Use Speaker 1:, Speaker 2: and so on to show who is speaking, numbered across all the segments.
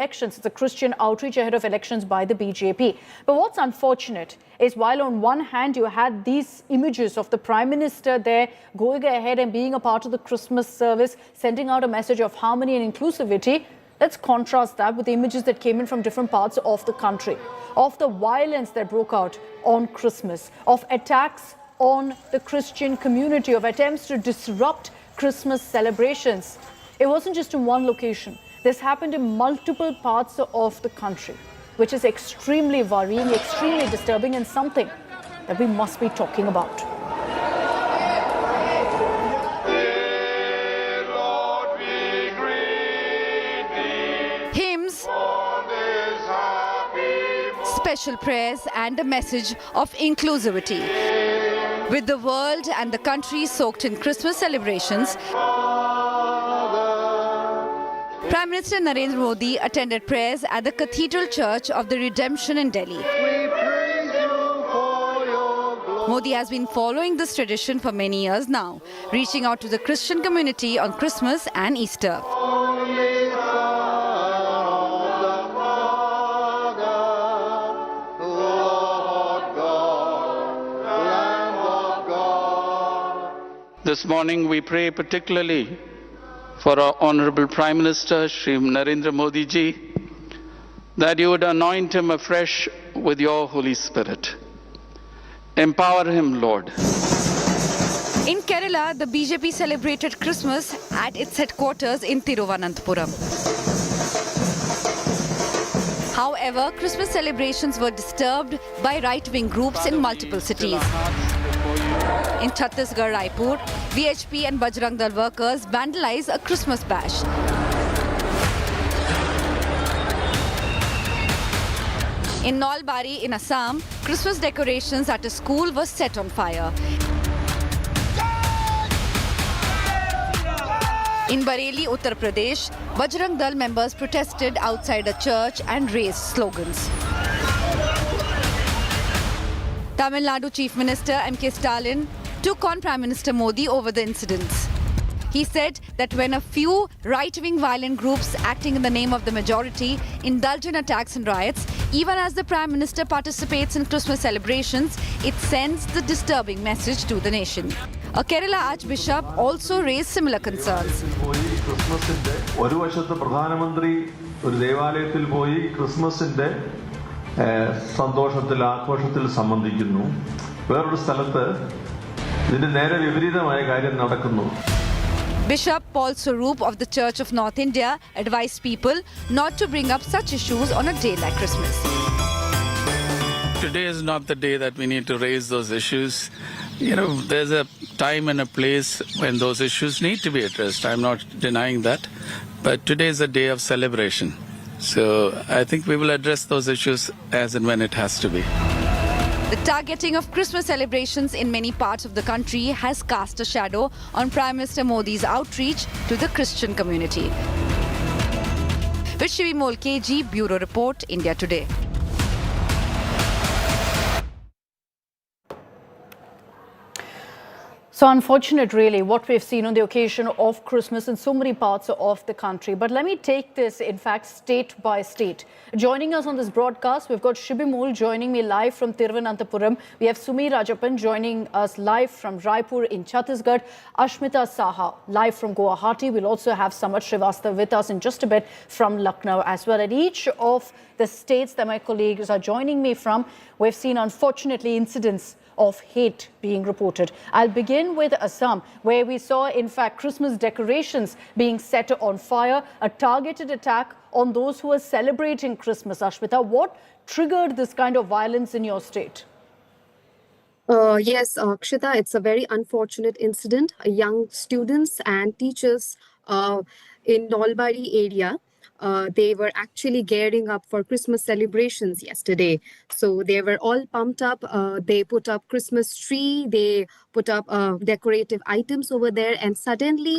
Speaker 1: elections. It's a Christian outreach ahead of elections by the BJP. But what's unfortunate is while on one hand you had these images of the Prime Minister there going ahead and being a part of the Christmas service, sending out a message of harmony and inclusivity, let's contrast that with the images that came in from different parts of the country, of the violence that broke out on Christmas, of attacks on the Christian community, of attempts to disrupt Christmas celebrations. It wasn't just in one location. This happened in multiple parts of the country, which is extremely worrying, extremely disturbing, and something that we must be talking about.
Speaker 2: Hymns, special prayers, and a message of inclusivity. With the world and the country soaked in Christmas celebrations, Prime Minister Narendra Modi attended prayers at the Cathedral Church of the Redemption in Delhi. Modi has been following this tradition for many years now, reaching out to the Christian community on Christmas and Easter.
Speaker 3: This morning we pray particularly for our Honorable Prime Minister, Shri Narendra Modi ji, that you would anoint him afresh with your Holy Spirit. Empower him, Lord.
Speaker 2: In Kerala, the BJP celebrated Christmas at its headquarters in Thiruvananthapuram. However, Christmas celebrations were disturbed by right-wing groups in multiple cities. In Chhattisgarh, Raipur, VHP and Bajrang Dal workers vandalized a Christmas bash. In Nalbari in Assam, Christmas decorations at a school were set on fire. In Bareilly, Uttar Pradesh, Bajrang Dal members protested outside a church and raised slogans. Tamil Nadu Chief Minister M.K. Stalin took on Prime Minister Modi over the incidents. He said that when a few right-wing violent groups acting in the name of the majority indulge in attacks and riots, even as the Prime Minister participates in Christmas celebrations, it sends the disturbing message to the nation. A Kerala Archbishop also raised similar concerns.
Speaker 4: സന്തോഷത്തിൽ ആഘോഷത്തിൽ സംബന്ധിക്കുന്നു വേറൊരു സ്ഥലത്ത് ഇതിന്റെ നേരെ വിപരീതമായ കാര്യം നടക്കുന്നു.
Speaker 2: Bishop Paul Swaroop of the Church of North India advised people not to bring up such issues on a day like Christmas.
Speaker 3: Today is not the day that we need to raise those issues. You know, there's a time and a place when those issues need to be addressed. I'm not denying that. But today is a day of celebration. So I think we will address those issues as and when it has to be.
Speaker 2: The targeting of Christmas celebrations in many parts of the country has cast a shadow on Prime Minister Modi's outreach to the Christian community. With Shivimol KG, Bureau Report, India Today.
Speaker 1: So unfortunate, really, what we've seen on the occasion of Christmas in so many parts of the country. But let me take this, in fact, state by state. Joining us on this broadcast, we've got Shibimul joining me live from Thiruvananthapuram. We have Sumi Rajapan joining us live from Raipur in Chhattisgarh. Ashmita Saha live from Guwahati. We'll also have Samat Srivastava with us in just a bit from Lucknow as well. At each of the states that my colleagues are joining me from, we've seen, unfortunately, incidents of hate being reported. I'll begin with Assam, where we saw, in fact, Christmas decorations being set on fire, a targeted attack on those who are celebrating Christmas. Ashmita, what triggered this kind of violence in your state?
Speaker 5: Yes, Akshita, it's a very unfortunate incident. Young students and teachers in Nalbari area, they were actually gearing up for Christmas celebrations yesterday. So they were all pumped up. They put up Christmas tree. They put up decorative items over there. And suddenly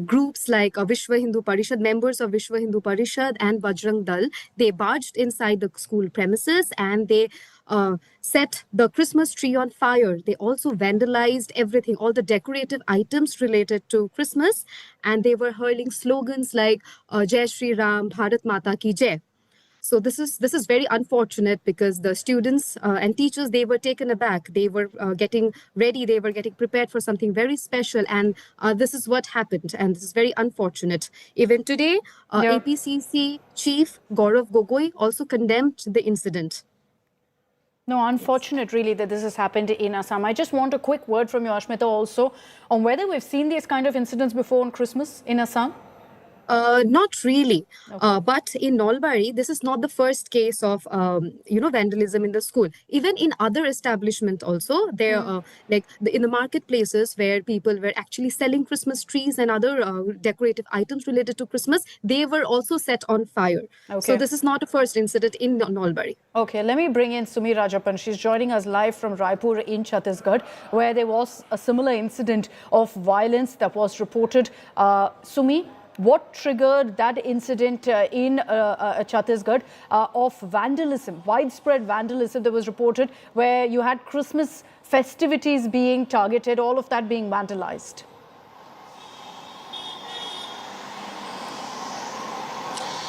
Speaker 5: groups like Vishwa Hindu Parishad, members of Vishwa Hindu Parishad and Bajrang Dal, they barged inside the school premises and they set the Christmas tree on fire. They also vandalized everything, all the decorative items related to Christmas, and they were hurling slogans like Jai Shri Ram, Bharat Mata Ki Jai. So this is very unfortunate because the students and teachers, they were taken aback. They were getting ready. They were getting prepared for something very special, and this is what happened. And this is very unfortunate. Even today,
Speaker 1: Yeah.
Speaker 5: APCC Chief Gaurav Gogoi also condemned the incident.
Speaker 1: No, unfortunate really that this has happened in Assam. I just want a quick word from you, Ashmita, also on whether we've seen these kind of incidents before on Christmas in Assam.
Speaker 5: Not really, but in Nalbari, this is not the first case of vandalism in the school. Even in other establishments, also there, in the marketplaces where people were actually selling Christmas trees and other decorative items related to Christmas, they were also set on fire. So
Speaker 1: Okay.
Speaker 5: this is not a first incident in Nalbari.
Speaker 1: Okay, let me bring in Sumi Rajapan. She's joining us live from Raipur in Chhattisgarh, where there was a similar incident of violence that was reported. Sumi, what triggered that incident in Chhattisgarh of vandalism, widespread vandalism that was reported, where you had Christmas festivities being targeted, all of that being vandalized?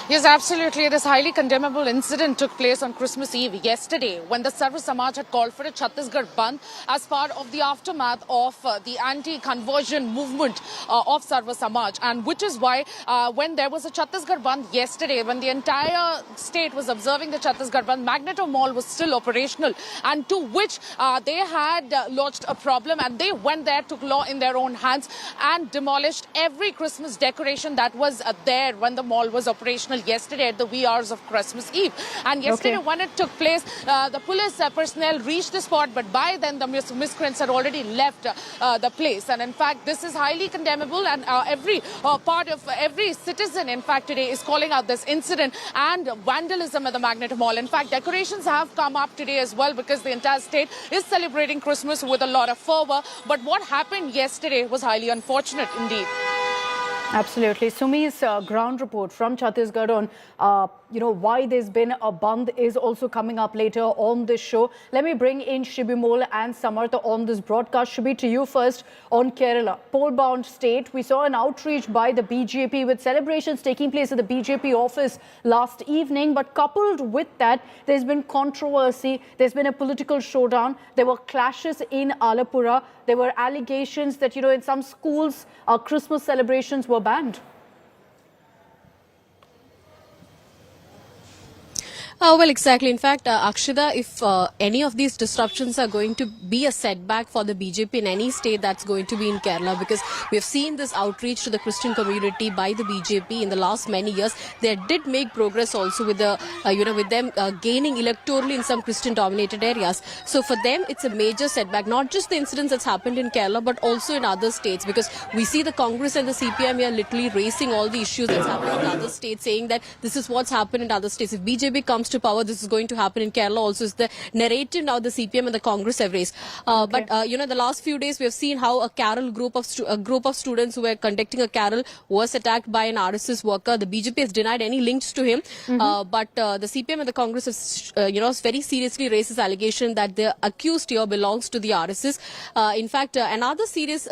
Speaker 6: Yes, absolutely. This highly condemnable incident took place on Christmas Eve yesterday when the Sarva Samaj had called for a Chhattisgarh Bandh as part of the aftermath of the anti-conversion movement of Sarva Samaj. And which is why when there was a Chhattisgarh Bandh yesterday, when the entire state was observing the Chhattisgarh Bandh, Magneto Mall was still operational, and to which they had lodged a problem, and they went there, took law in their own hands and demolished every Christmas decoration that was there when the mall was operational yesterday at the wee hours of Christmas Eve. And yesterday when it took place, the police personnel reached the spot, but by then the miscreants had already left the place. And in fact, this is highly condemnable, and every part of every citizen, in fact, today is calling out this incident and vandalism at the Magneto Mall. In fact, decorations have come up today as well because the entire state is celebrating Christmas with a lot of fervor. But what happened yesterday was highly unfortunate indeed.
Speaker 1: Absolutely. Sumi's ground report from Chhattisgarh on, why there's been a bandh is also coming up later on this show. Let me bring in Shibimol and Samartha on this broadcast. Shibi, to you first on Kerala. Poll-bound state, we saw an outreach by the BJP with celebrations taking place at the BJP office last evening. But coupled with that, there's been controversy. There's been a political showdown. There were clashes in Alapura. There were allegations that, in some schools, Christmas celebrations were banned.
Speaker 7: Well, exactly. In fact, Akshita, if any of these disruptions are going to be a setback for the BJP in any state, that's going to be in Kerala, because we've seen this outreach to the Christian community by the BJP in the last many years. They did make progress also with the, with them gaining electorally in some Christian-dominated areas. So for them, it's a major setback, not just the incidents that's happened in Kerala, but also in other states, because we see the Congress and the CPM are literally raising all the issues that's happening in other states, saying that this is what's happened in other states. If BJP comes to power, this is going to happen in Kerala also, is the narrative now the CPM and the Congress have raised. But the last few days we have seen how a carol group of students who were conducting a carol was attacked by an RSS worker. The BJP has denied any links to him, but the CPM and the Congress have very seriously raised this allegation that the accused here belongs to the RSS. In fact, another serious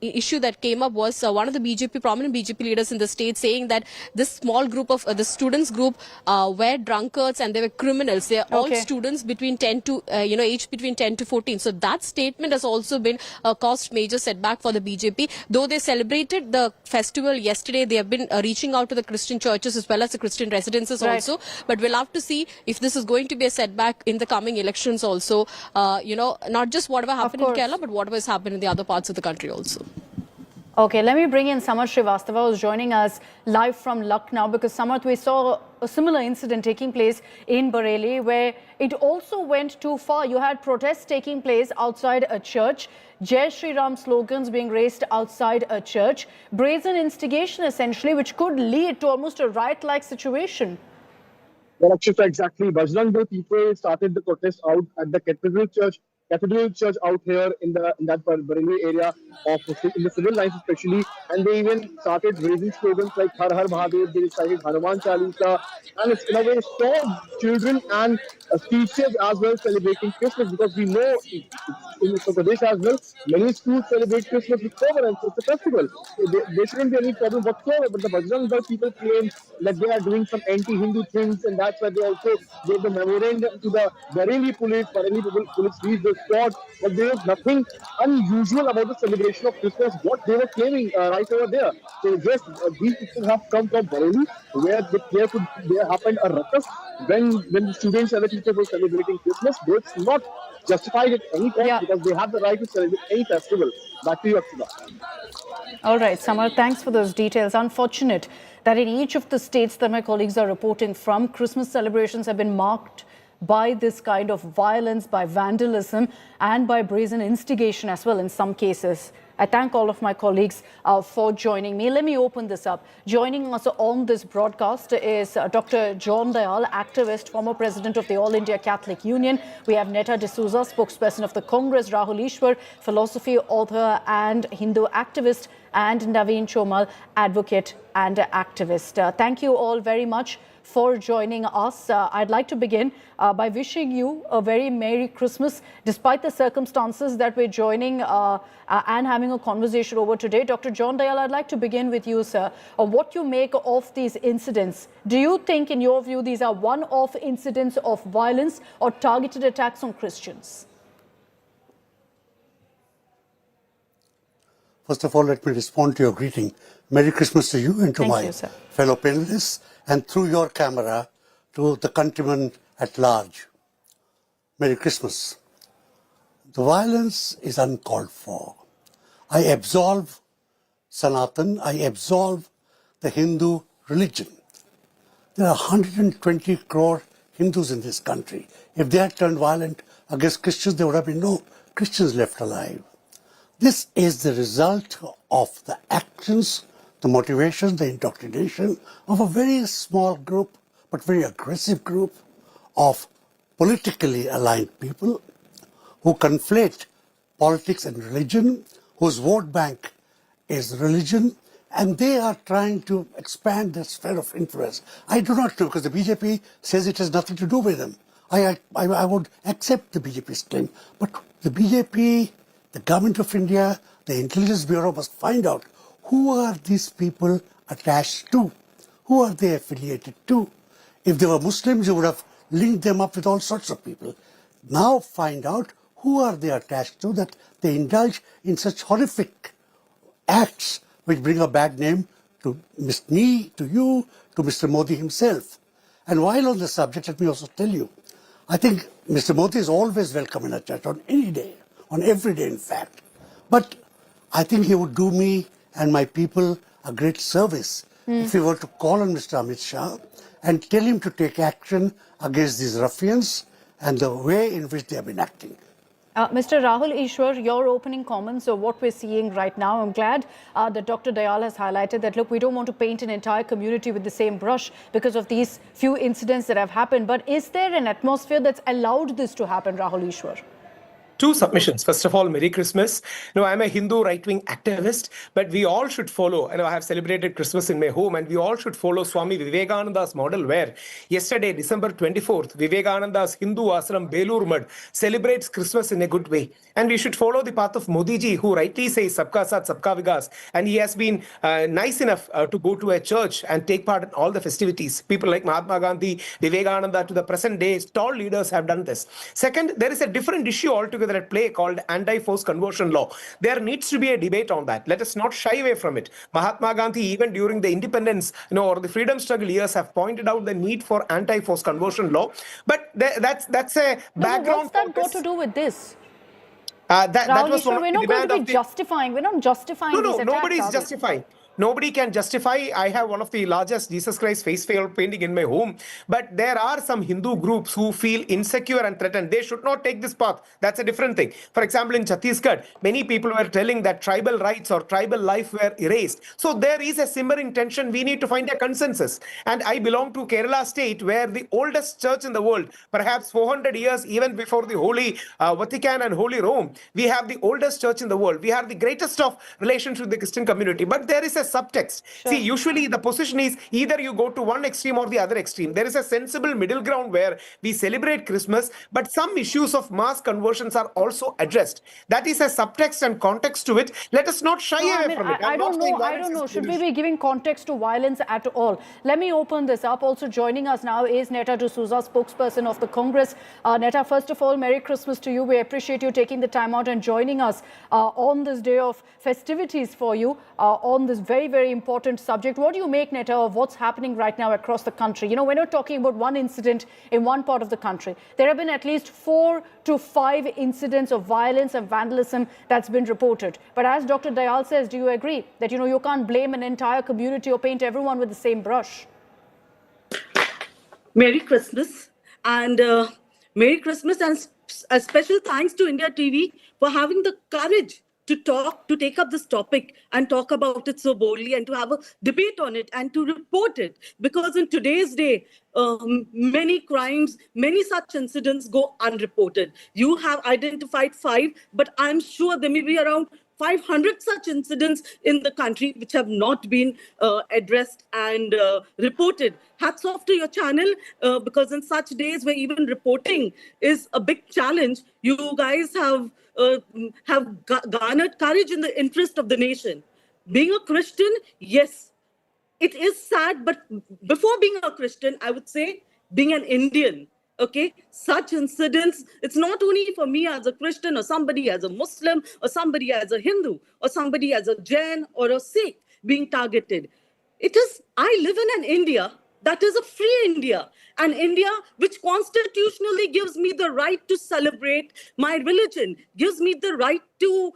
Speaker 7: issue that came up was one of the prominent BJP leaders in the state saying that this small group of the students group were drunkards and they were criminals. They are all students between 10 to age between 10 to 14. So that statement has also been caused major setback for the BJP. Though they celebrated the festival yesterday, they have been reaching out to the Christian churches as well as the Christian residences also. But we'll have to see if this is going to be a setback in the coming elections also. Not just whatever happened in Kerala, but whatever has happened in the other parts of the country also.
Speaker 1: Okay, let me bring in Samarth Srivastava, who's joining us live from Lucknow, because Samarth, we saw a similar incident taking place in Bareilly where it also went too far. You had protests taking place outside a church, Jai Shri Ram slogans being raised outside a church, brazen instigation essentially, which could lead to almost a riot-like situation.
Speaker 8: Well, Akshita, exactly. Bajrang Dal people started the protest out at the Cathedral Church Cathedral Church out here in that Bareilly area of in the civil lines especially, and they even started raising slogans like Har Har Mahadev. They recited Hanuman Chalisa, and it's in a way saw children and teachers as well celebrating Christmas, because we know in Uttar Pradesh as well, many schools celebrate Christmas with fervor, and it's a festival. There shouldn't be any problem whatsoever. But the Bajrang Dal people claim that they are doing some anti-Hindu things, and that's why they also gave the memorandum to the Bareilly police. Bareilly police reached the spot, but there was nothing unusual about the celebration of Christmas, what they were claiming right over there. So yes, these people have come from Bareilly, where there happened a ruckus when the students and the teachers were celebrating Christmas. Though it's not justified at any point,
Speaker 1: Yeah.
Speaker 8: because they have the right to celebrate any festival. Back to you, Akshita.
Speaker 1: All right, Samar, thanks for those details. Unfortunate that in each of the states that my colleagues are reporting from, Christmas celebrations have been marked by this kind of violence, by vandalism, and by brazen instigation as well in some cases. I thank all of my colleagues for joining me. Let me open this up. Joining us on this broadcast is Dr. John Dayal, activist, former president of the All India Catholic Union. We have Netta D'Souza, spokesperson of the Congress, Rahul Ishwar, philosophy author and Hindu activist, and Naveen Chomal, advocate and activist. Thank you all very much for joining us. I'd like to begin by wishing you a very Merry Christmas, despite the circumstances that we're joining and having a conversation over today. Dr. John Dayal, I'd like to begin with you, sir. What you make of these incidents? Do you think, in your view, these are one-off incidents of violence or targeted attacks on Christians?
Speaker 9: First of all, let me respond to your greeting. Merry Christmas to you and to my fellow panelists, and through your camera to the countrymen at large. Merry Christmas. The violence is uncalled for. I absolve Sanatan, I absolve the Hindu religion. There are 120 crore Hindus in this country. If they had turned violent against Christians, there would have been no Christians left alive. This is the result of the actions, the motivation, the indoctrination of a very small group, but very aggressive group of politically aligned people who conflate politics and religion, whose vote bank is religion, and they are trying to expand their sphere of influence. I do not know, because the BJP says it has nothing to do with them. I would accept the BJP's claim, but the BJP, the government of India, the Intelligence Bureau must find out who are these people attached to, who are they affiliated to. If they were Muslims, you would have linked them up with all sorts of people. Now find out who are they attached to, that they indulge in such horrific acts which bring a bad name to me, to you, to Mr. Modi himself. And while on the subject, let me also tell you, I think Mr. Modi is always welcome in a church, on any day, on every day in fact. But I think he would do me and my people a great service if we were to call on Mr. Amit Shah and tell him to take action against these ruffians and the way in which they have been acting.
Speaker 1: Mr. Rahul Ishwar, your opening comments of what we're seeing right now. I'm glad that Dr. Dayal has highlighted that, look, we don't want to paint an entire community with the same brush because of these few incidents that have happened. But is there an atmosphere that's allowed this to happen, Rahul Ishwar?
Speaker 10: Two submissions. First of all, Merry Christmas. I'm a Hindu right-wing activist, but we all should follow. I have celebrated Christmas in my home, and we all should follow Swami Vivekananda's model, where yesterday, December 24th, Vivekananda's Hindu ashram Belur Mad celebrates Christmas in a good way. And we should follow the path of Modi ji, who rightly says Sabka Saath, Sabka Vikas. And he has been nice enough to go to a church and take part in all the festivities. People like Mahatma Gandhi, Vivekananda, to the present day, tall leaders have done this. Second, there is a different issue altogether at play called anti-forced conversion law. There needs to be a debate on that. Let us not shy away from it. Mahatma Gandhi, even during the independence, or the freedom struggle years, have pointed out the need for anti-forced conversion law. But that's a background.
Speaker 1: What's that got to do with this?
Speaker 10: That was one of
Speaker 1: we're
Speaker 10: the
Speaker 1: not going to be
Speaker 10: of the...
Speaker 1: justifying. We're not justifying these attacks.
Speaker 10: Nobody is justifying. Nobody can justify. I have one of the largest Jesus Christ face painting in my home, but there are some Hindu groups who feel insecure and threatened. They should not take this path. That's a different thing. For example, in Chhattisgarh, many people were telling that tribal rights or tribal life were erased. So there is a simmering tension. We need to find a consensus. And I belong to Kerala state, where the oldest church in the world, perhaps 400 years even before the Holy Vatican and Holy Rome, we have the oldest church in the world. We have the greatest of relations with the Christian community. But there is a subtext. Sure. See, usually the position is either you go to one extreme or the other extreme. There is a sensible middle ground where we celebrate Christmas, but some issues of mass conversions are also addressed. That is a subtext and context to it. Let us not shy away from it.
Speaker 1: I don't know. Should we be giving context to violence at all? Let me open this up. Also joining us now is Netta D'Souza, spokesperson of the Congress. Netta, first of all, Merry Christmas to you. We appreciate you taking the time out and joining us on this day of festivities for you on this very, very important subject. What do you make, Netta, of what's happening right now across the country? You know, we're not talking about one incident in one part of the country. There have been at least 4 to 5 incidents of violence and vandalism that's been reported. But as Dr. Dayal says, do you agree that, you know, you can't blame an entire community or paint everyone with the same brush?
Speaker 11: Merry Christmas, and Merry Christmas, and a special thanks to India TV for having the courage to take up this topic and talk about it so boldly, and to have a debate on it and to report it. Because in today's day, many crimes, many such incidents go unreported. You have identified 5, but I'm sure there may be around 500 such incidents in the country which have not been addressed and reported. Hats off to your channel, because in such days where even reporting is a big challenge, you guys have garnered courage in the interest of the nation. Being a Christian, yes, it is sad, but before being a Christian, I would say being an Indian. Okay, such incidents, it's not only for me as a Christian or somebody as a Muslim or somebody as a Hindu or somebody as a Jain or a Sikh being targeted. It is, I live in an India that is a free India, an India which constitutionally gives me the right to celebrate my religion, gives me the right to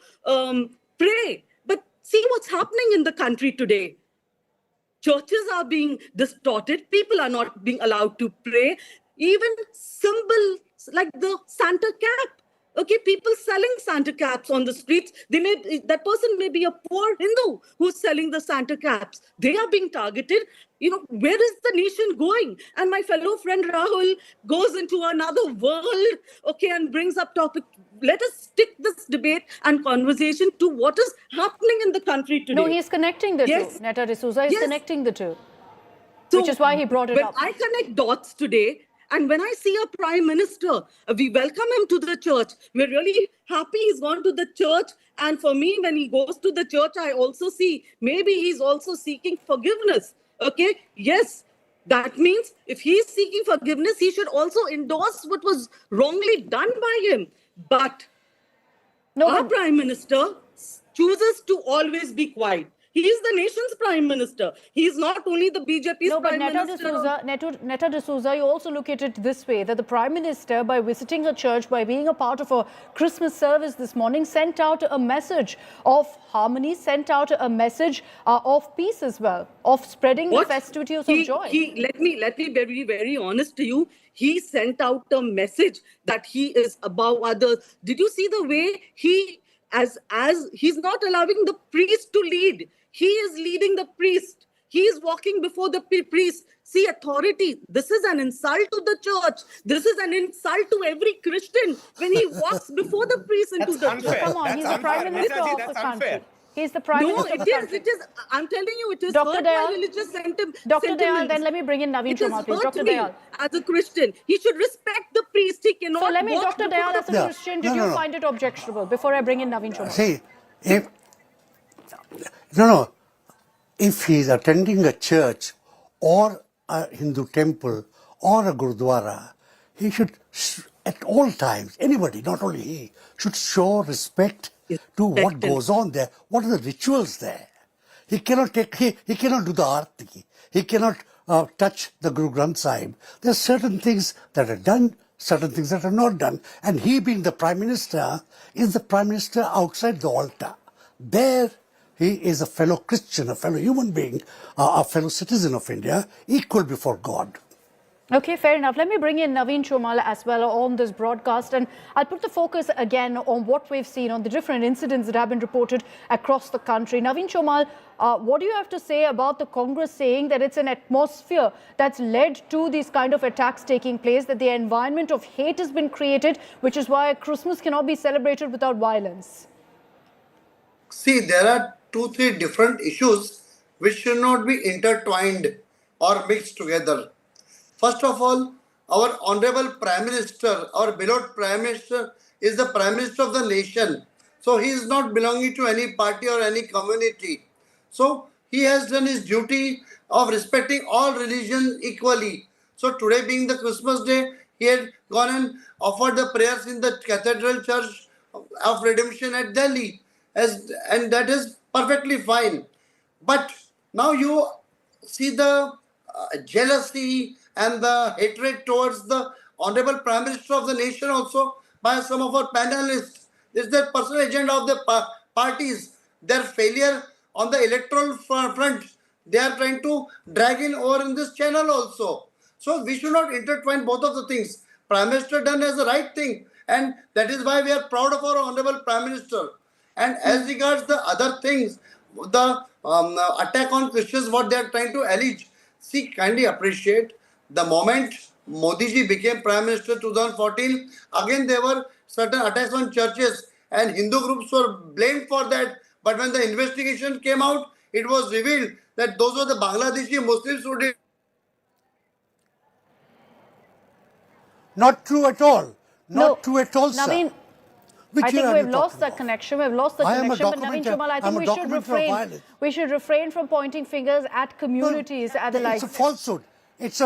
Speaker 11: pray. But see what's happening in the country today. Churches are being distorted. People are not being allowed to pray. Even symbols like the Santa cap. Okay, people selling Santa caps on the streets. That person may be a poor Hindu who's selling the Santa caps. They are being targeted. You know, where is the nation going? And my fellow friend Rahul goes into another world, okay, and brings up topic. Let us stick this debate and conversation to what is happening in the country today.
Speaker 1: No, he's connecting the two. Netta D'Souza is connecting the two, which is why he brought it up.
Speaker 11: When I connect dots today, and when I see a prime minister, we welcome him to the church. We're really happy he's gone to the church. And for me, when he goes to the church, I also see maybe he's also seeking forgiveness. Okay, yes, that means if he's seeking forgiveness, he should also endorse what was wrongly done by him. But our prime minister chooses to always be quiet. He is the nation's prime minister. He is not only the BJP's prime minister.
Speaker 1: Netta D'Souza, you also look at it this way, that the prime minister, by visiting a church, by being a part of a Christmas service this morning, sent out a message of harmony, sent out a message of peace as well, of spreading the festivities of joy.
Speaker 11: Let me be very, very honest to you. He sent out a message that he is above others. Did you see the way as he's not allowing the priest to lead? He is leading the priest. He is walking before the priest. See, authority. This is an insult to the church. This is an insult to every Christian when he walks before the priest into the church.
Speaker 1: Come on, he's the prime minister of the country. He's the prime minister of the country.
Speaker 11: It is. I'm telling you, it is
Speaker 1: Dr.
Speaker 11: hurt
Speaker 1: Dayal,
Speaker 11: my religious sentiments.
Speaker 1: Dr. Dayal, then let me bring in Naveen Choma, please. Dr. Dayal.
Speaker 11: As a Christian, he should respect the priest. He cannot.
Speaker 1: So let me, Dr. Dayal, as a Christian, did you find it objectionable before I bring in Naveen Choma?
Speaker 9: See, if he's attending a church or a Hindu temple or a Gurdwara, he should, at all times, anybody, not only he, should show respect to what goes on there. What are the rituals there? He cannot take, he cannot do the arti. He cannot touch the Guru Granth Sahib. There are certain things that are done, certain things that are not done. And he, being the prime minister, is the prime minister outside the altar. There, He is a fellow Christian, a fellow human being, a fellow citizen of India, equal before God.
Speaker 1: Okay, fair enough. Let me bring in Naveen Chomal as well on this broadcast, and I'll put the focus again on what we've seen, on the different incidents that have been reported across the country. Naveen Chomal, what do you have to say about the Congress saying that it's an atmosphere that's led to these kind of attacks taking place, that the environment of hate has been created, which is why Christmas cannot be celebrated without violence?
Speaker 12: See, there are 2-3 different issues which should not be intertwined or mixed together. First of all, our Honorable Prime Minister, our beloved Prime Minister, is the Prime Minister of the nation. So he is not belonging to any party or any community. So he has done his duty of respecting all religions equally. So today being the Christmas day, he had gone and offered the prayers in the Cathedral Church of Redemption at Delhi. And that is perfectly fine. But now you see the jealousy and the hatred towards the Honorable Prime Minister of the nation also by some of our panelists. This is the personal agenda of the parties. Their failure on the electoral front, they are trying to drag in over in this channel also. So we should not intertwine both of the things. Prime Minister done as the right thing, and that is why we are proud of our Honorable Prime Minister. And as regards the other things, the attack on Christians, what they are trying to allege, see, kindly appreciate the moment Modi ji became Prime Minister 2014, again there were certain attacks on churches and Hindu groups were blamed for that. But when the investigation came out, it was revealed that those were the Bangladeshi Muslims who did.
Speaker 9: Not true at all. Not true at all,
Speaker 1: Naveen,
Speaker 9: sir. Which
Speaker 1: I think
Speaker 9: year
Speaker 1: we've
Speaker 9: are you
Speaker 1: lost
Speaker 9: talking
Speaker 1: that
Speaker 9: about?
Speaker 1: connection. We've lost the
Speaker 9: I am a
Speaker 1: connection. But Naveen
Speaker 9: documenter.
Speaker 1: Chomal, I
Speaker 9: I'm
Speaker 1: think
Speaker 9: a documenter of violence.
Speaker 1: we should refrain from pointing fingers at communities at the
Speaker 9: It's
Speaker 1: like.
Speaker 9: a falsehood. It's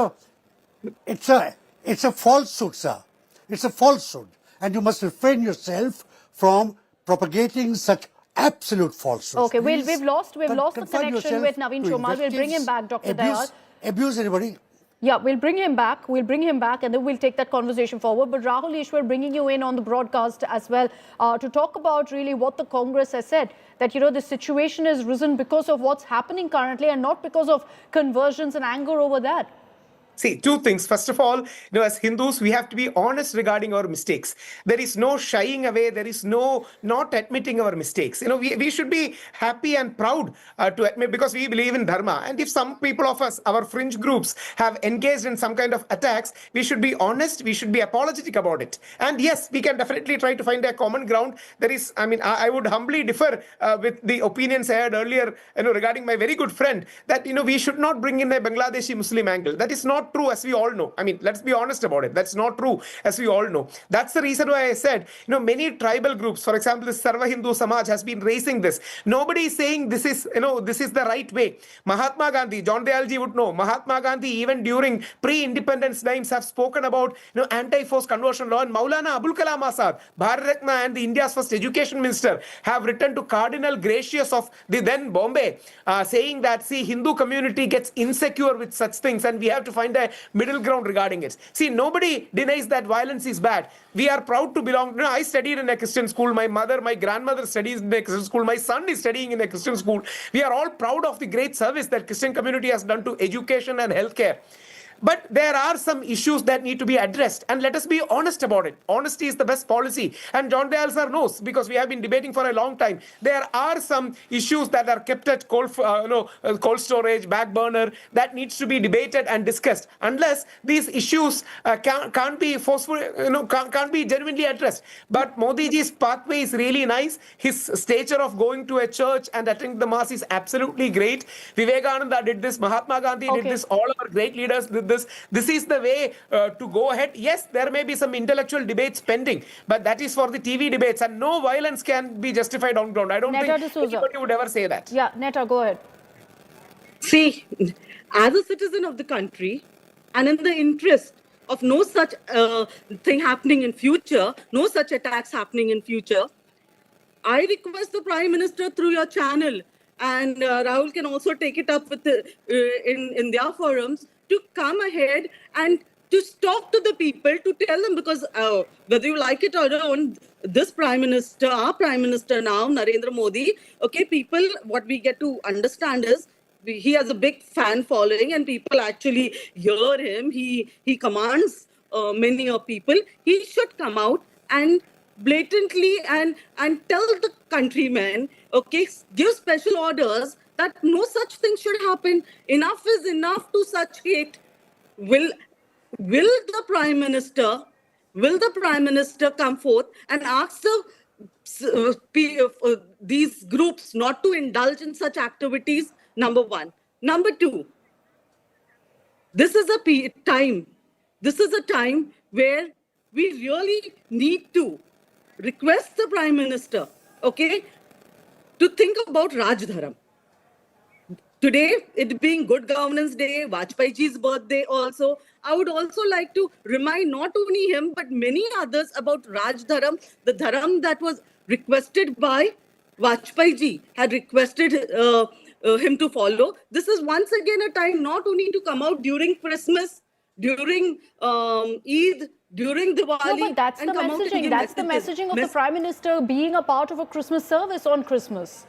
Speaker 9: a falsehood, sir. It's a falsehood. And you must refrain yourself from propagating such absolute falsehoods.
Speaker 1: Okay,
Speaker 9: Please
Speaker 1: we've lost the
Speaker 9: confine
Speaker 1: connection
Speaker 9: yourself
Speaker 1: with Naveen
Speaker 9: to
Speaker 1: Chomal. We'll bring him back, Dr. Dayal.
Speaker 9: Abuse anybody?
Speaker 1: Yeah, we'll bring him back. We'll bring him back and then we'll take that conversation forward. But Rahul Ishwar, bringing you in on the broadcast as well to talk about really what the Congress has said, that, you know, the situation has risen because of what's happening currently and not because of conversions and anger over that.
Speaker 10: See, two things. First of all, as Hindus, we have to be honest regarding our mistakes. There is no shying away. There is no not admitting our mistakes. We should be happy and proud to admit, because we believe in Dharma. And if some people of us, our fringe groups, have engaged in some kind of attacks, we should be honest. We should be apologetic about it. And yes, we can definitely try to find a common ground. There is, I would humbly differ with the opinions I had earlier, regarding my very good friend, that, we should not bring in a Bangladeshi Muslim angle. That is not true, as we all know. Let's be honest about it. That's not true, as we all know. That's the reason why I said, many tribal groups, for example, the Sarva Hindu Samaj has been raising this. Nobody is saying this is the right way. Mahatma Gandhi, John Dayalji would know, Mahatma Gandhi, even during pre-independence times, have spoken about, anti-forced conversion law. And Maulana Abul Kalam Azad, Bharat Ratna and the India's first education minister, have written to Cardinal Gracious of the then Bombay, saying that, see, Hindu community gets insecure with such things and we have to find a middle ground regarding it. See, nobody denies that violence is bad. We are proud to belong. I studied in a Christian school. My grandmother studies in a Christian school. My son is studying in a Christian school. We are all proud of the great service that Christian community has done to education and healthcare. But there are some issues that need to be addressed, and let us be honest about it. Honesty is the best policy. And John Dayal sir knows, because we have been debating for a long time. There are some issues that are kept at cold storage, back burner, that needs to be debated and discussed. Unless these issues can't be forceful, can't be genuinely addressed. But Modi ji's pathway is really nice. His stature of going to a church and attending the mass is absolutely great. Vivekananda did this. Mahatma Gandhi did this. All our great leaders did this. This is the way to go ahead. Yes, there may be some intellectual debates pending, but that is for the TV debates, and no violence can be justified on ground. I don't think anybody would ever say that.
Speaker 1: Yeah, Netta, go ahead.
Speaker 11: See, as a citizen of the country, and in the interest of no such thing happening in future, no such attacks happening in future, I request the Prime Minister through your channel, and Rahul can also take it up with in their forums, to come ahead and to talk to the people, to tell them, because whether you like it or not, this Prime Minister, our Prime Minister now, Narendra Modi, okay, people, what we get to understand is he has a big fan following and people actually hear him. He commands many of people. He should come out and blatantly and tell the countrymen, okay, give special orders that no such thing should happen. Enough is enough to such hate. Will the Prime Minister come forth and ask these groups not to indulge in such activities? Number one. Number two, this is a time where we really need to request the Prime Minister, okay, to think about Rajdharam. Today, it being Good Governance Day, Vajpayee ji's birthday also, I would also like to remind not only him, but many others about Rajdharam, the dharam that was requested by Vajpayee ji, had requested him to follow. This is once again a time not only to come out during Christmas, during Eid, during Diwali.
Speaker 1: No, but that's the messaging. That's the messaging of the Prime Minister being a part of a Christmas service on Christmas.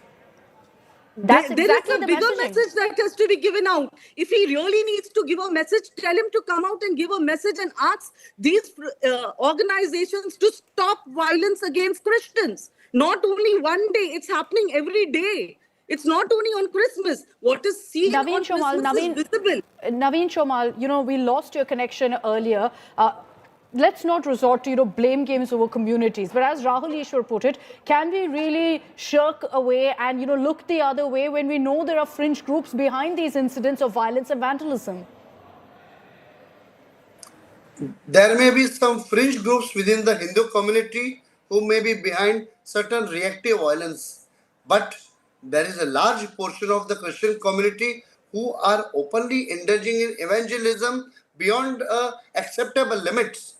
Speaker 1: That's exactly
Speaker 11: there is a
Speaker 1: the
Speaker 11: bigger
Speaker 1: messaging.
Speaker 11: message that has to be given out. If he really needs to give a message, tell him to come out and give a message and ask these organizations to stop violence against Christians. Not only one day, it's happening every day. It's not only on Christmas. What is seen on Christmas is visible.
Speaker 1: Naveen Chomal, you know, we lost your connection earlier. Let's not resort to, blame games over communities. But as Rahul Ishwar put it, can we really shirk away and, look the other way when we know there are fringe groups behind these incidents of violence and vandalism?
Speaker 12: There may be some fringe groups within the Hindu community who may be behind certain reactive violence. But there is a large portion of the Christian community who are openly indulging in evangelism beyond acceptable limits.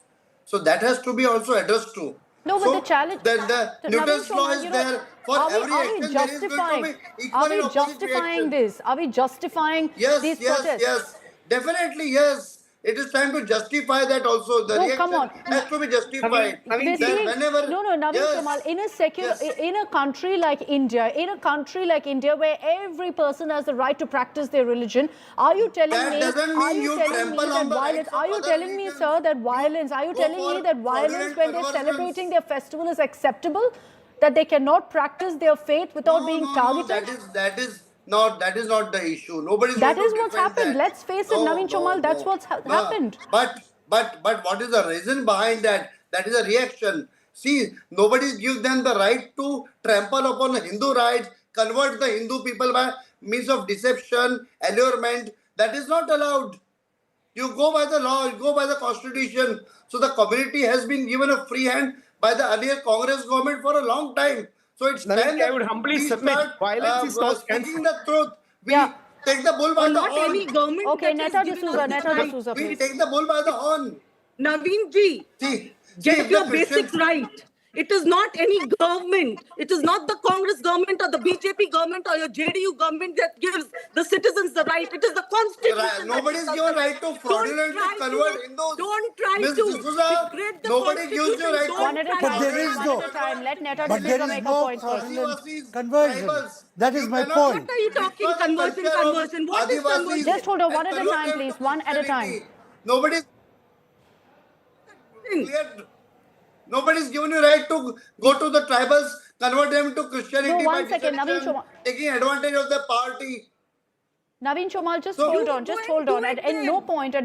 Speaker 12: So that has to be also addressed too.
Speaker 1: No, but the challenge...
Speaker 12: The Newton's law is there for every action. There is going to be equal and opposite reaction.
Speaker 1: This? Are we justifying these protests?
Speaker 12: Yes. Definitely, yes. It is time to justify that also. The reaction has to be justified.
Speaker 1: Naveen Chomal, in a country like India, where every person has the right to practice their religion, are you telling me that violence when they're celebrating their festival is acceptable? That they cannot practice their faith without being targeted?
Speaker 12: That is not the issue.
Speaker 1: That is what's happened. Let's face it, Naveen Chomal, that's what's happened.
Speaker 12: But what is the reason behind that? That is a reaction. See, nobody gives them the right to trample upon Hindu rights, convert the Hindu people by means of deception, allurement. That is not allowed. You go by the law, you go by the constitution. So the community has been given a free hand by the earlier Congress government for a long time. So it's time
Speaker 10: I would humbly submit. Violence is not
Speaker 12: speaking the truth. We take the bull by the horn.
Speaker 11: Any government.
Speaker 1: Okay, Netta D'Souza,
Speaker 12: we take the bull by the horn.
Speaker 11: Naveen ji, get your basics right. It is not any government. It is not the Congress government or the BJP government or your JDU government that gives the citizens the right. It is the constitution.
Speaker 12: Nobody is given right to fraudulently convert Hindus.
Speaker 11: Don't try to degrade the
Speaker 12: nobody gives you right to.
Speaker 1: One at a time.
Speaker 9: There is no.
Speaker 1: Let Netta
Speaker 9: But there
Speaker 1: D'Souza
Speaker 9: is
Speaker 1: make a
Speaker 9: no
Speaker 1: point first.
Speaker 9: conversion. That is my point.
Speaker 11: What are you talking? Conversion. What is conversion?
Speaker 1: Just hold on. One at a time, please. One at a time.
Speaker 12: Nobody's given you right to go to the tribals, convert them to Christianity by deception, taking advantage of the party.
Speaker 1: Naveen Chomal, just hold on. At no point, let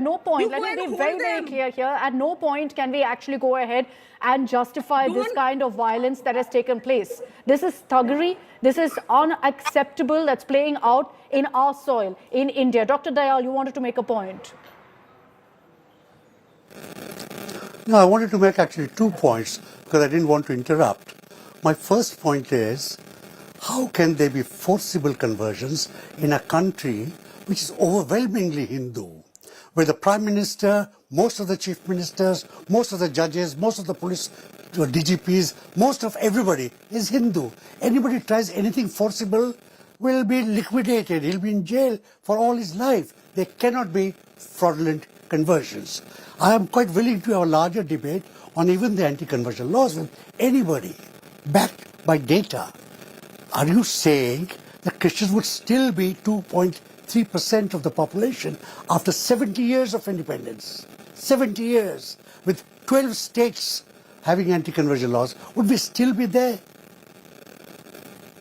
Speaker 1: me be very, very clear here. At no point can we actually go ahead and justify this kind of violence that has taken place. This is thuggery. This is unacceptable. That's playing out in our soil, in India. Dr. Dayal, you wanted to make a point.
Speaker 9: No, I wanted to make actually 2 points because I didn't want to interrupt. My first point is, how can there be forcible conversions in a country which is overwhelmingly Hindu, where the Prime Minister, most of the Chief Ministers, most of the judges, most of the police DGPs, most of everybody is Hindu. Anybody tries anything forcible will be liquidated. He'll be in jail for all his life. There cannot be fraudulent conversions. I am quite willing to have a larger debate on even the anti-conversion laws with anybody, backed by data. Are you saying that Christians would still be 2.3% of the population after 70 years of independence? 70 years, with 12 states having anti-conversion laws, would we still be there?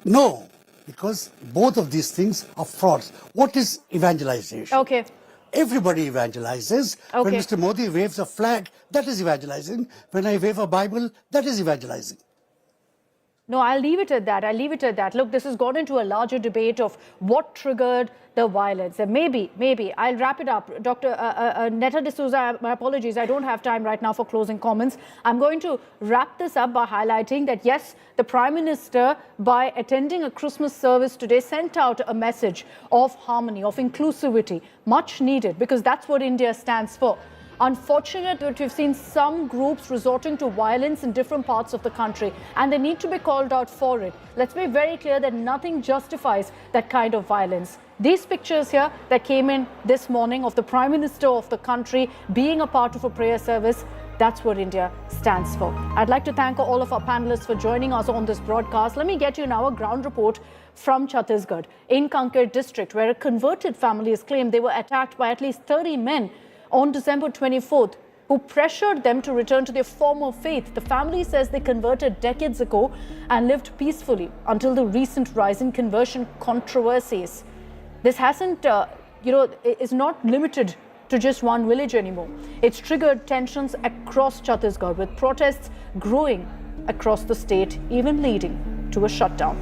Speaker 9: No, because both of these things are frauds. What is evangelization?
Speaker 1: Okay.
Speaker 9: Everybody evangelizes.
Speaker 1: Okay.
Speaker 9: When Mr. Modi waves a flag, that is evangelizing. When I wave a Bible, that is evangelizing.
Speaker 1: No, I'll leave it at that. I'll leave it at that. Look, this has gone into a larger debate of what triggered the violence. And maybe, I'll wrap it up. Dr. Netta D'Souza, my apologies, I don't have time right now for closing comments. I'm going to wrap this up by highlighting that, yes, the Prime Minister, by attending a Christmas service today, sent out a message of harmony, of inclusivity, much needed, because that's what India stands for. Unfortunate that we've seen some groups resorting to violence in different parts of the country, and they need to be called out for it. Let's be very clear that nothing justifies that kind of violence. These pictures here that came in this morning of the Prime Minister of the country being a part of a prayer service, that's what India stands for. I'd like to thank all of our panelists for joining us on this broadcast. Let me get you now a ground report from Chhattisgarh, in Kanker district, where a converted family has claimed they were attacked by at least 30 men on December 24th, who pressured them to return to their former faith. The family says they converted decades ago and lived peacefully until the recent rise in conversion controversies. This hasn't, is not limited to just one village anymore. It's triggered tensions across Chhattisgarh, with protests growing across the state, even leading to a shutdown.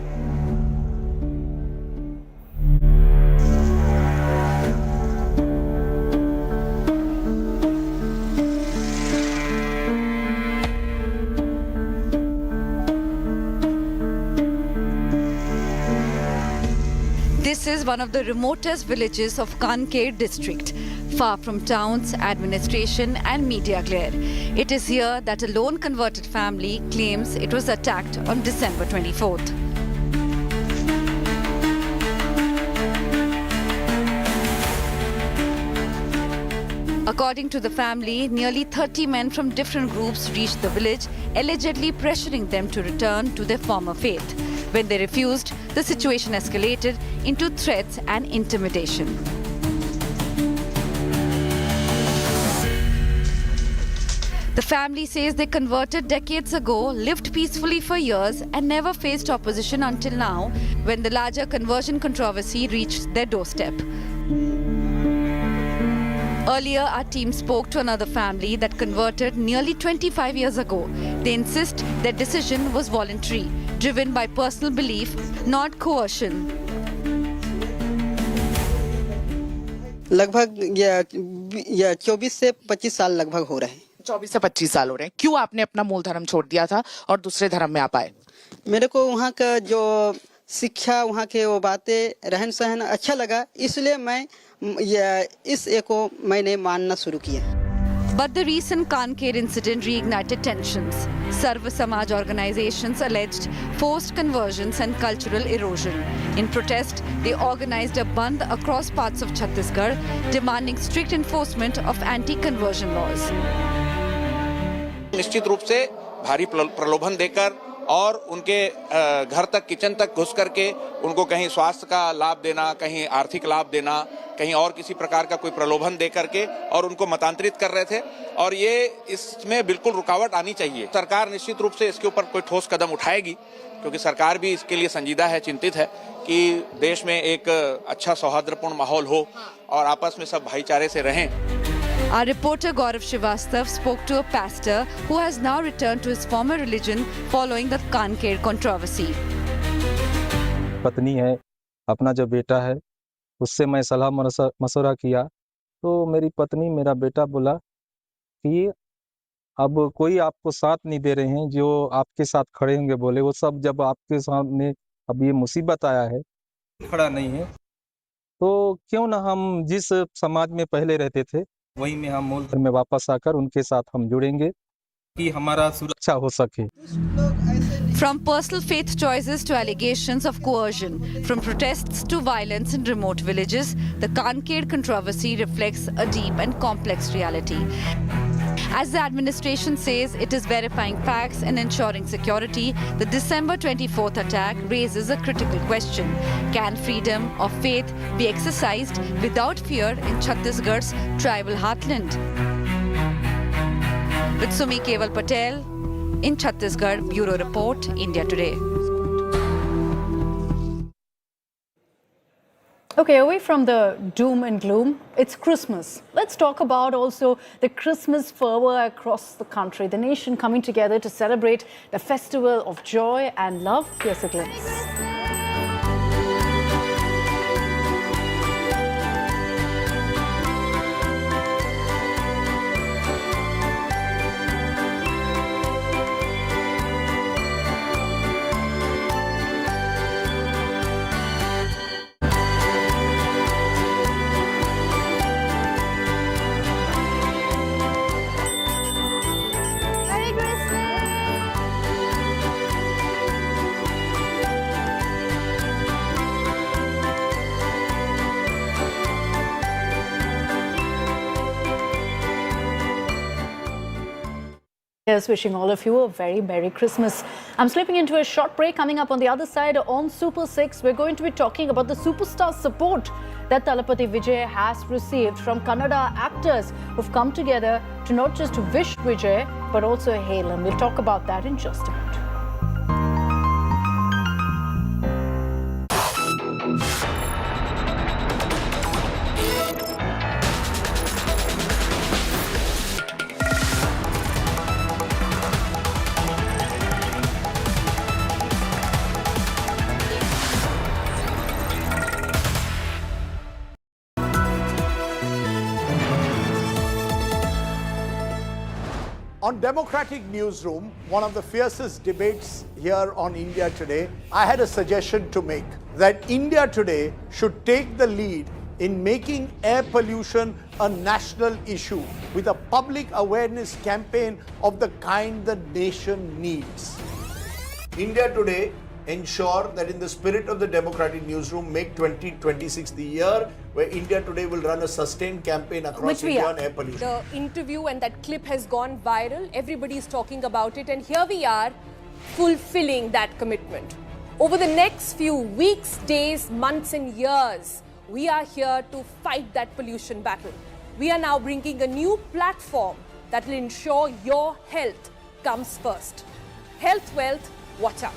Speaker 2: This is one of the remotest villages of Kanker district, far from towns, administration and media glare. It is here that a lone converted family claims it was attacked on December 24th. According to the family, nearly 30 men from different groups reached the village, allegedly pressuring them to return to their former faith. When they refused, the situation escalated into threats and intimidation. The family says they converted decades ago, lived peacefully for years, and never faced opposition until now, when the larger conversion controversy reached their doorstep. Earlier, our team spoke to another family that converted nearly 25 years ago. They insist their decision was voluntary, driven by personal belief, not coercion.
Speaker 13: लगभग या 24 से 25 साल लगभग हो रहे हैं।
Speaker 6: 24 से 25 साल हो रहे हैं। क्यों आपने अपना मूल धर्म छोड़ दिया था और दूसरे धर्म में आ पाए?
Speaker 13: मेरे को वहाँ का जो शिक्षा, वहाँ के वो बातें, रहन सहन अच्छा लगा, इसलिए मैं इस एको मैंने मानना शुरू किया।
Speaker 2: But the recent Kanker incident reignited tensions. Sarva Samaj organizations alleged forced conversions and cultural erosion. In protest, they organized a bandh across parts of Chhattisgarh, demanding strict enforcement of anti-conversion laws.
Speaker 14: निश्चित रूप से भारी प्रलोभन देकर और उनके घर तक, किचन तक घुस करके उनको कहीं स्वास्थ्य का लाभ देना, कहीं आर्थिक लाभ देना, कहीं और किसी प्रकार का कोई प्रलोभन दे करके और उनको मतांतरित कर रहे थे। और ये इसमें बिल्कुल रुकावट आनी चाहिए। सरकार निश्चित रूप से इसके ऊपर कोई ठोस कदम उठाएगी, क्योंकि सरकार भी इसके लिए संजीदा है, चिंतित है कि देश में एक अच्छा सौहार्दपूर्ण माहौल हो और आपस में सब भाईचारे से रहें।
Speaker 2: Our reporter Gaurav Srivastav spoke to a pastor who has now returned to his former religion following the Kanker controversy.
Speaker 15: पत्नी है, अपना जो बेटा है, उससे मैं सलाह मशवरा किया, तो मेरी पत्नी, मेरा बेटा बोला कि अब कोई आपको साथ नहीं दे रहे हैं, जो आपके साथ खड़े होंगे, बोले वो सब जब आपके सामने अब ये मुसीबत आया है, खड़ा नहीं है, तो क्यों ना हम जिस समाज में पहले रहते थे वही में हम मूल धर्म में वापस आकर उनके साथ हम जुड़ेंगे कि हमारा सुरक्षा हो सके।
Speaker 2: From personal faith choices to allegations of coercion, from protests to violence in remote villages, the Kanker controversy reflects a deep and complex reality. As the administration says it is verifying facts and ensuring security, the December 24th attack raises a critical question. Can freedom of faith be exercised without fear in Chhattisgarh's tribal heartland? With Sumi Keval Patel in Chhattisgarh, Bureau Report, India Today.
Speaker 1: Okay, away from the doom and gloom, it's Christmas. Let's talk about also the Christmas fervor across the country. The nation coming together to celebrate the festival of joy and love. Here's a glimpse. Yes, wishing all of you a very Merry Christmas. I'm slipping into a short break. Coming up on the other side on Super 6, we're going to be talking about the superstar support that Talapati Vijay has received from Kannada actors who've come together to not just wish Vijay, but also hail him. We'll talk about that in just a minute.
Speaker 16: On Democratic Newsroom, one of the fiercest debates here on India Today, I had a suggestion to make that India Today should take the lead in making air pollution a national issue with a public awareness campaign of the kind the nation needs. India Today ensure that in the spirit of the Democratic Newsroom, make 2026 the year where India Today will run a sustained campaign across India on air pollution.
Speaker 17: The interview and that clip has gone viral. Everybody is talking about it, and here we are fulfilling that commitment. Over the next few weeks, days, months and years, we are here to fight that pollution battle. We are now bringing a new platform that will ensure your health comes first. Health wealth, watch out.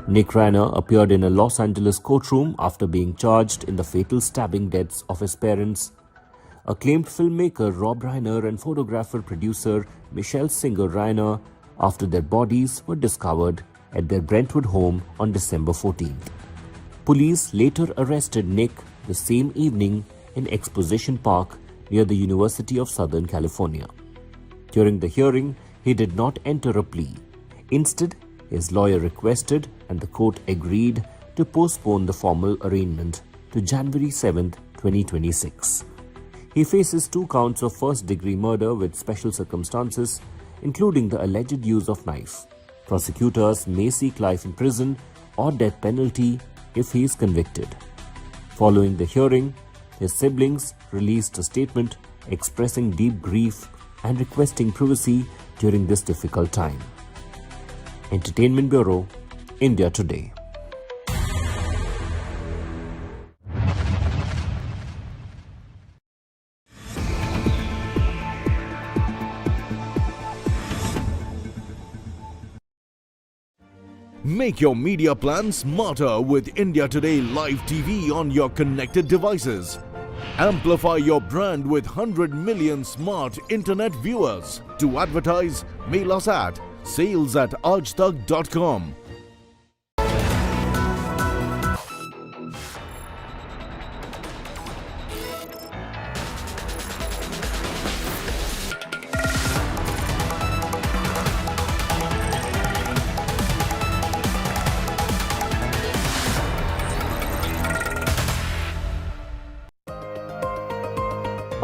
Speaker 18: Nick Reiner appeared in a Los Angeles courtroom after being charged in the fatal stabbing deaths of his parents. Acclaimed filmmaker Rob Reiner and photographer-producer Michelle Singer Reiner after their bodies were discovered at their Brentwood home on December 14th. Police later arrested Nick the same evening in Exposition Park near the University of Southern California. During the hearing, he did not enter a plea. Instead, his lawyer requested and the court agreed to postpone the formal arraignment to January 7, 2026. He faces 2 counts of first-degree murder with special circumstances, including the alleged use of knife. Prosecutors may seek life in prison or death penalty if he is convicted. Following the hearing, his siblings released a statement expressing deep grief and requesting privacy during this difficult time. Entertainment Bureau, India Today.
Speaker 19: Make your media plan smarter with India Today Live TV on your connected devices. Amplify your brand with 100 million smart internet viewers. To advertise, mail us at sales@aajtak.com.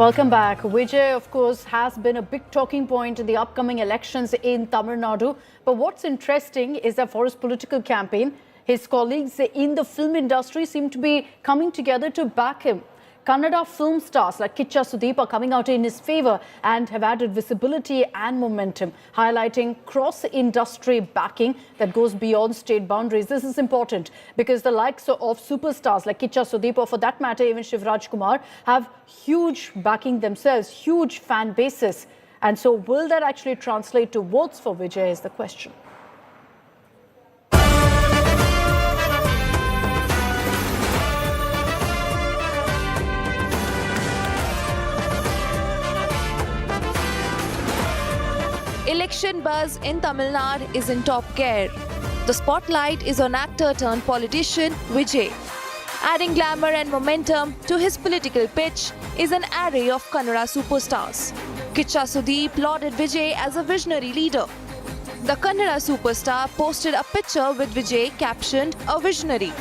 Speaker 1: Welcome back. Vijay, of course, has been a big talking point in the upcoming elections in Tamil Nadu. But what's interesting is that for his political campaign, his colleagues in the film industry seem to be coming together to back him. Kannada film stars like Kicha Sudeep are coming out in his favour and have added visibility and momentum, highlighting cross-industry backing that goes beyond state boundaries. This is important because the likes of superstars like Kicha Sudeep, or for that matter even Shivraj Kumar, have huge backing themselves, huge fan bases. And so will that actually translate to votes for Vijay is the question.
Speaker 2: Election buzz in Tamil Nadu is in top gear. The spotlight is on actor turned politician Vijay. Adding glamour and momentum to his political pitch is an array of Kannada superstars. Kicha Sudeep lauded Vijay as a visionary leader. The Kannada superstar posted a picture with Vijay captioned "A Visionary."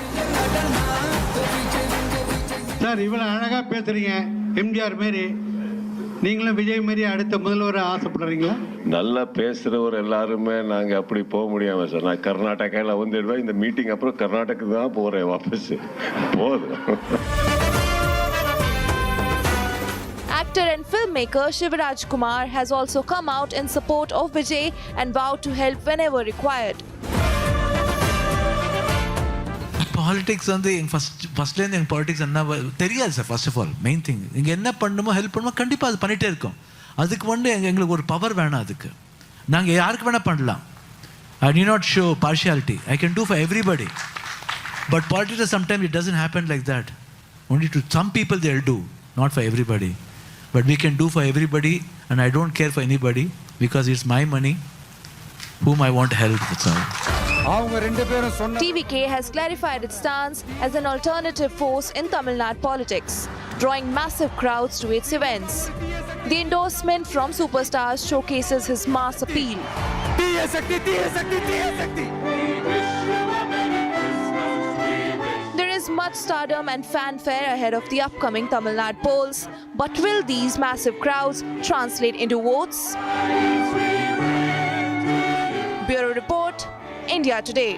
Speaker 20: Sir, இவ்வளவு அழகா பேசுறீங்க எம்ஜிஆர் மாதிரி நீங்களும் விஜய் மாதிரி அடுத்த முதல்வர் ஆசைப்படுறீங்களா?
Speaker 21: நல்லா பேசுறவர் எல்லாருமே நாங்க அப்படி போக முடியாம சார். நான் கர்நாடகால வந்துடுவேன். இந்த மீட்டிங் அப்புறம் கர்நாடகாக்கு தான் போறேன் வாபஸ். போதும்.
Speaker 2: Actor and filmmaker Shivraj Kumar has also come out in support of Vijay and vowed to help whenever required.
Speaker 22: Politics வந்து ஃபர்ஸ்ட்லேருந்து எங்கள் பாலிடிக்ஸ் என்ன தெரியாது sir. First of all main thing இங்கே என்ன பண்ணணுமோ ஹெல்ப் பண்ணுமோ கண்டிப்பாக அது பண்ணிகிட்டே இருக்கோம். அதுக்கு வந்து எங்களுக்கு ஒரு பவர் வேணாம். அதுக்கு நாங்கள் யாருக்கு வேணால் பண்ணலாம். I did not show partiality. I can do for everybody. But politics sometimes it doesn't happen like that. Only to some people they will do, not for everybody. But we can do for everybody, and I don't care for anybody because it's my money whom I want to help. That's all.
Speaker 2: TVK has clarified its stance as an alternative force in Tamil Nadu politics, drawing massive crowds to its events. The endorsement from superstars showcases his mass appeal. There is much stardom and fanfare ahead of the upcoming Tamil Nadu polls, but will these massive crowds translate into votes? Bureau Report, India Today.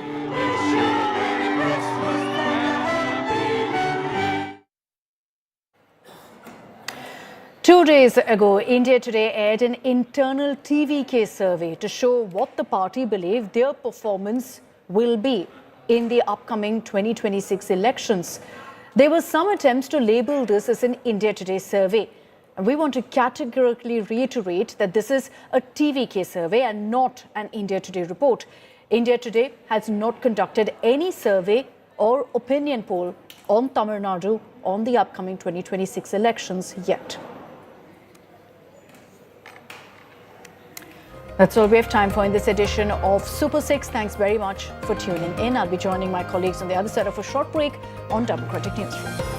Speaker 1: Two days ago, India Today aired an internal TVK survey to show what the party believe their performance will be in the upcoming 2026 elections. There were some attempts to label this as an India Today survey. And we want to categorically reiterate that this is a TVK survey and not an India Today report. India Today has not conducted any survey or opinion poll on Tamil Nadu on the upcoming 2026 elections yet. That's all we have time for in this edition of Super 6. Thanks very much for tuning in. I'll be joining my colleagues on the other side of a short break on Democratic Newsroom.